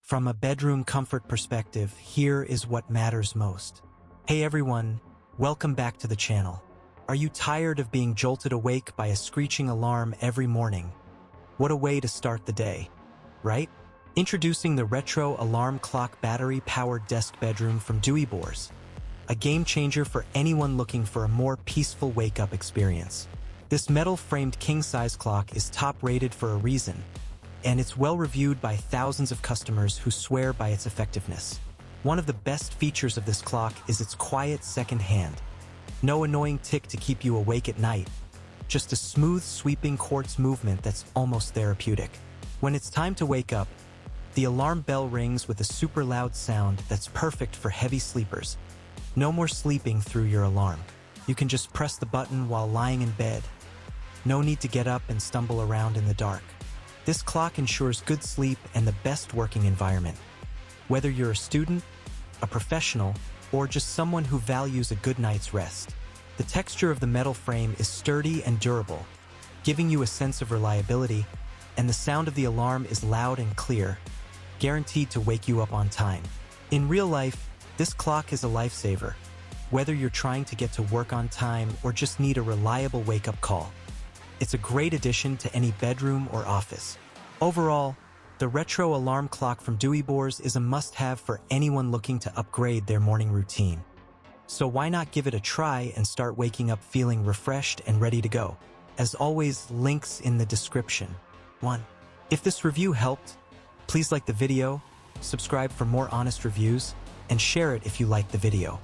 From a bedroom comfort perspective, here is what matters most. Hey everyone, welcome back to the channel. Are you tired of being jolted awake by a screeching alarm every morning? What a way to start the day, right? Introducing the retro alarm clock battery-powered desk bedroom from Workspace, a game changer for anyone looking for a more peaceful wake-up experience. This metal-framed king-size clock is top-rated for a reason, and it's well-reviewed by thousands of customers who swear by its effectiveness. One of the best features of this clock is its quiet second hand. No annoying tick to keep you awake at night, just a smooth, sweeping quartz movement that's almost therapeutic. When it's time to wake up, the alarm bell rings with a super loud sound that's perfect for heavy sleepers. No more sleeping through your alarm. You can just press the button while lying in bed. No need to get up and stumble around in the dark. This clock ensures good sleep and the best working environment. Whether you're a student, a professional, or just someone who values a good night's rest, the texture of the metal frame is sturdy and durable, giving you a sense of reliability, and the sound of the alarm is loud and clear, guaranteed to wake you up on time. In real life, this clock is a lifesaver, whether you're trying to get to work on time or just need a reliable wake-up call. It's a great addition to any bedroom or office. Overall, the retro alarm clock from Workspace is a must-have for anyone looking to upgrade their morning routine. So why not give it a try and start waking up feeling refreshed and ready to go? As always, links in the description. 1. If this review helped, please like the video, subscribe for more honest reviews, and share it if you liked the video.